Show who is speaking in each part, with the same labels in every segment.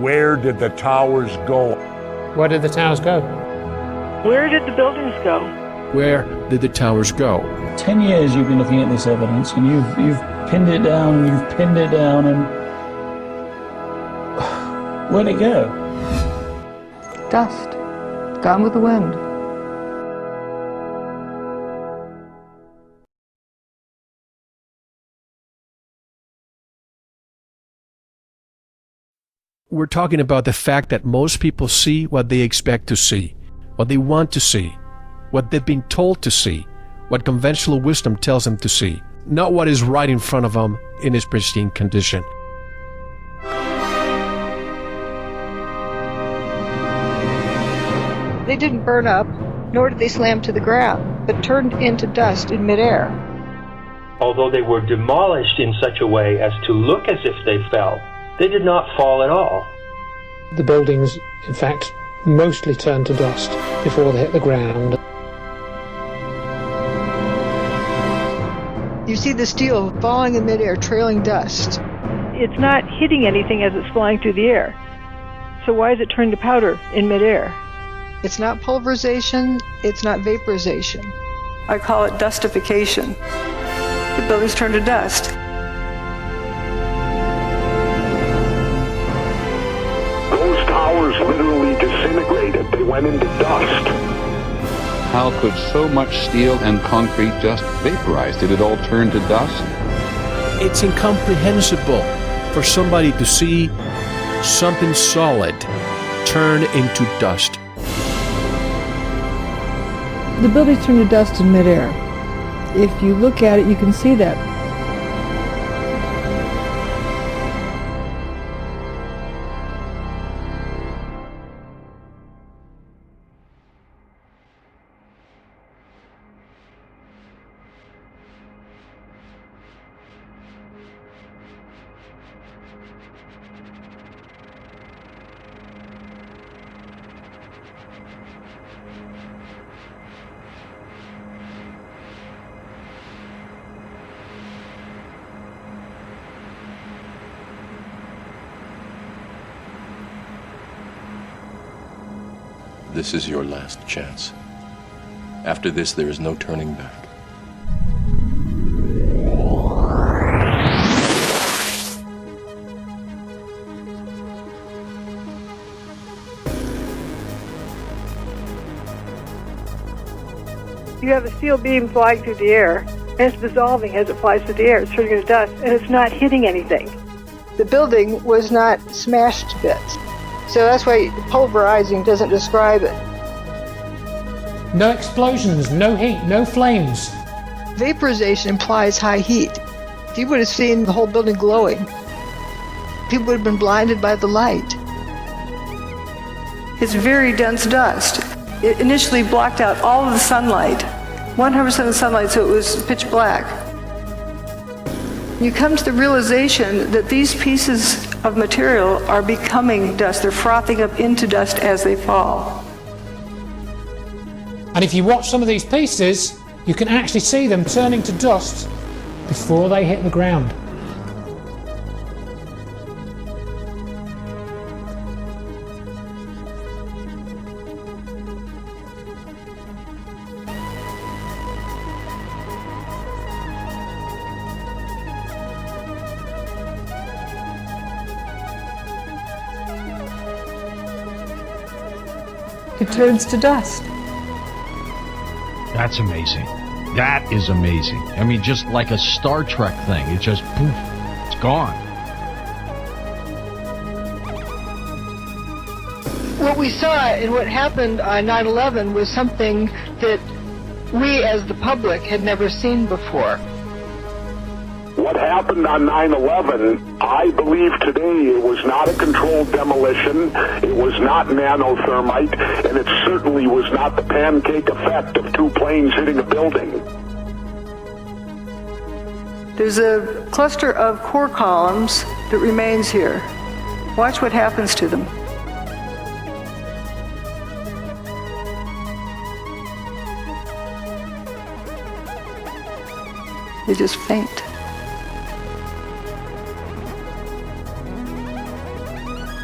Speaker 1: Where did the towers go?
Speaker 2: Where did the towers go?
Speaker 3: Where did the buildings go?
Speaker 4: Where did the towers go?
Speaker 5: 10 years you've been looking at this evidence, and you've pinned it down, and where'd it go?
Speaker 6: Dust. Gone with the wind.
Speaker 4: We're talking about the fact that most people see what they expect to see, what they want to see, what they've been told to see, what conventional wisdom tells them to see, not what is right in front of them in its pristine condition.
Speaker 6: They didn't burn up, nor did they slam to the ground, but turned into dust in midair.
Speaker 7: Although they were demolished in such a way as to look as if they fell, they did not fall at all.
Speaker 2: The buildings, in fact, mostly turned to dust before they hit the ground.
Speaker 6: You see the steel falling in midair, trailing dust.
Speaker 3: It's not hitting anything as it's flying through the air. So why is it turned to powder in midair?
Speaker 6: It's not pulverization, it's not vaporization.
Speaker 8: I call it dustification. The buildings turn to dust.
Speaker 1: Those towers literally disintegrated. They went into dust.
Speaker 9: How could so much steel and concrete just vaporize? Did it all turn to dust?
Speaker 4: It's incomprehensible for somebody to see something solid turn into dust.
Speaker 6: The buildings turn to dust in midair. If you look at it, you can see that.
Speaker 10: This is your last chance. After this, there is no turning back.
Speaker 3: You have a steel beam flying through the air, and it's dissolving as it flies through the air. It's turning into dust, and it's not hitting anything.
Speaker 6: The building was not smashed to bits. So that's why pulverizing doesn't describe it.
Speaker 2: No explosions, no heat, no flames.
Speaker 6: Vaporization implies high heat. If you would have seen the whole building glowing, people would have been blinded by the light.
Speaker 8: It's very dense dust. It initially blocked out all of the sunlight, 100% of the sunlight, so it was pitch black. You come to the realization that these pieces of material are becoming dust. They're frothing up into dust as they fall.
Speaker 2: And if you watch some of these pieces, you can actually see them turning to dust before they hit the ground.
Speaker 6: It turns to dust.
Speaker 11: That's amazing. That is amazing. I mean, just like a Star Trek thing. It just, poof, it's gone.
Speaker 6: What we saw and what happened on 9/11 was something that we as the public had never seen before.
Speaker 1: What happened on 9/11, I believe today it was not a controlled demolition, it was not nanothermite, and it certainly was not the pancake effect of two planes hitting a building.
Speaker 8: There's a cluster of core columns that remains here. Watch what happens to them. They just faint.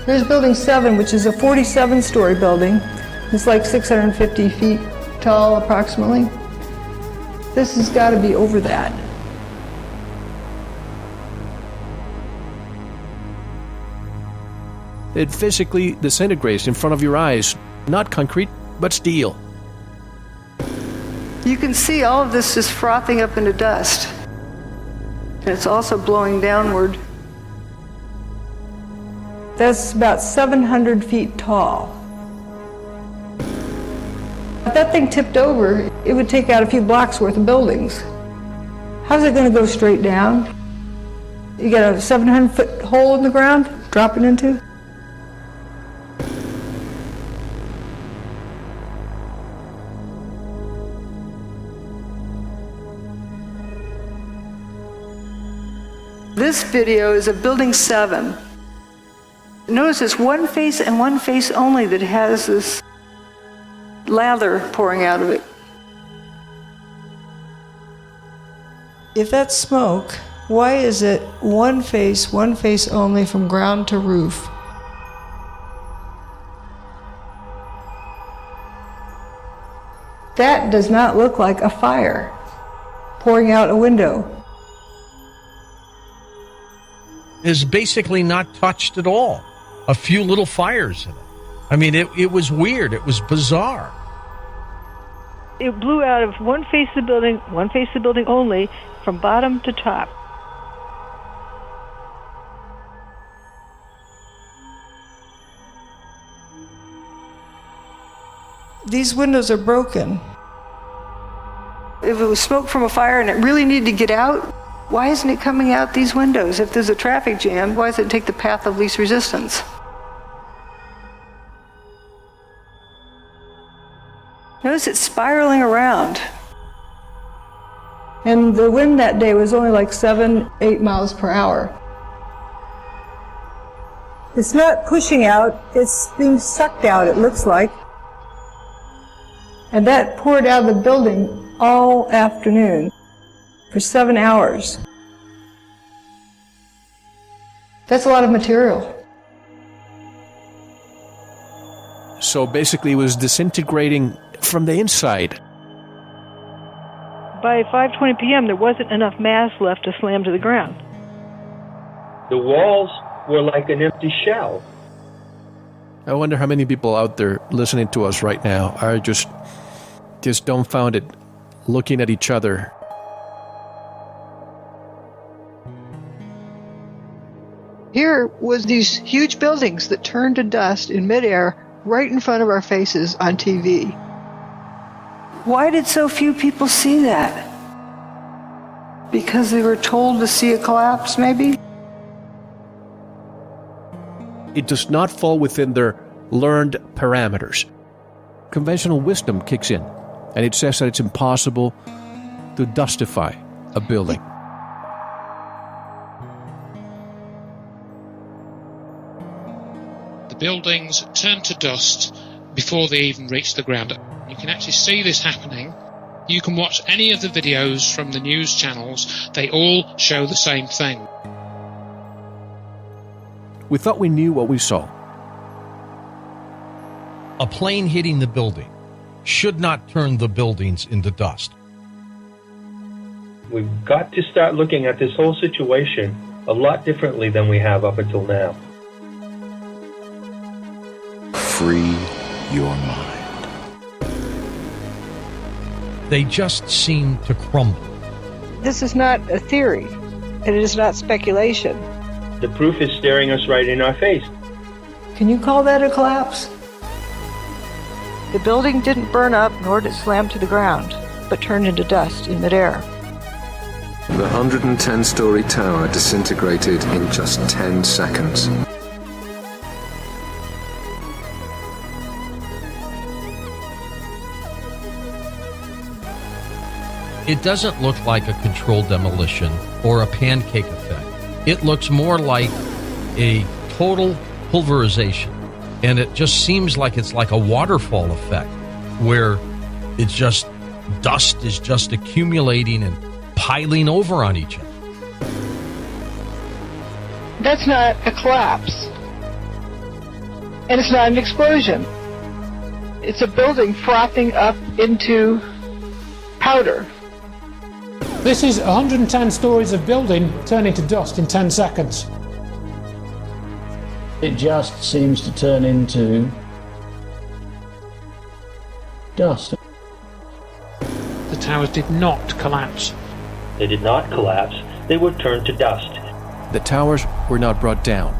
Speaker 6: Here's Building 7, which is a 47-story building. It's like 650 feet tall, approximately. This has got to be over that.
Speaker 4: It physically disintegrates in front of your eyes. Not concrete, but steel.
Speaker 8: You can see all of this just frothing up into dust. And it's also blowing downward.
Speaker 6: That's about 700 feet tall. If that thing tipped over, it would take out a few blocks worth of buildings. How's it going to go straight down? You got a 700-foot hole in the ground, drop it into?
Speaker 8: This video is of Building 7. Notice it's one face and one face only that has this lather pouring out of it.
Speaker 6: If that's smoke, why is it one face only from ground to roof? That does not look like a fire pouring out a window.
Speaker 11: Is basically not touched at all. A few little fires in it. I mean, it was weird. It was bizarre.
Speaker 3: It blew out of one face of the building only, from bottom to top.
Speaker 6: These windows are broken.
Speaker 8: If it was smoke from a fire and it really needed to get out, why isn't it coming out these windows? If there's a traffic jam, why does it take the path of least resistance? Notice it's spiraling around.
Speaker 6: And the wind that day was only like 7-8 miles per hour. It's not pushing out, it's being sucked out, it looks like. And that poured out of the building all afternoon for 7 hours. That's a lot of material.
Speaker 4: So basically it was disintegrating from the inside.
Speaker 3: By 5:20 p.m., there wasn't enough mass left to slam to the ground.
Speaker 7: The walls were like an empty shell.
Speaker 4: I wonder how many people out there listening to us right now are just dumbfounded, looking at each other.
Speaker 6: Here was these huge buildings that turned to dust in midair right in front of our faces on TV.
Speaker 8: Why did so few people see that? Because they were told to see a collapse, maybe?
Speaker 4: It does not fall within their learned parameters. Conventional wisdom kicks in, and it says that it's impossible to dustify a building.
Speaker 12: The buildings turn to dust before they even reach the ground. You can actually see this happening. You can watch any of the videos from the news channels. They all show the same thing.
Speaker 4: We thought we knew what we saw.
Speaker 11: A plane hitting the building should not turn the buildings into dust.
Speaker 7: We've got to start looking at this whole situation a lot differently than we have up until now.
Speaker 10: Free your mind.
Speaker 11: They just seem to crumble.
Speaker 6: This is not a theory, and it is not speculation.
Speaker 7: The proof is staring us right in our face.
Speaker 6: Can you call that a collapse? The building didn't burn up, nor did it slam to the ground, but turned into dust in midair.
Speaker 13: The 110-story tower disintegrated in just 10 seconds.
Speaker 11: It doesn't look like a controlled demolition or a pancake effect. It looks more like a total pulverization. And it just seems like it's like a waterfall effect where it's just dust is just accumulating and piling over on each other.
Speaker 6: That's not a collapse.
Speaker 8: And it's not an explosion. It's a building frothing up into powder.
Speaker 2: This is 110 stories of building turning to dust in 10 seconds.
Speaker 5: It just seems to turn into dust.
Speaker 12: The towers did not collapse.
Speaker 7: They did not collapse. They were turned to dust.
Speaker 4: The towers were not brought down,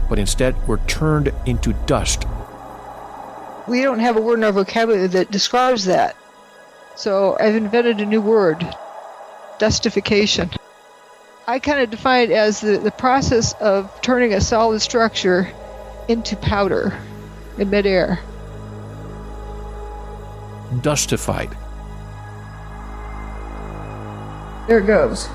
Speaker 4: but instead were turned into dust.
Speaker 8: We don't have a word in our vocabulary that describes that. So I've invented a new word, dustification. I kind of define it as the process of turning a solid structure into powder in midair.
Speaker 4: Dustified.
Speaker 6: There it goes.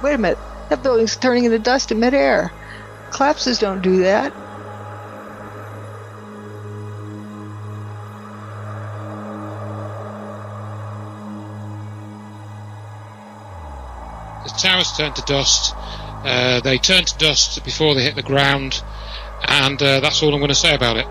Speaker 8: Wait a minute, that building's turning into dust in midair. Collapses don't do that.
Speaker 12: The towers turned to dust. They turned to dust before they hit the ground, and that's all I'm going to say about it.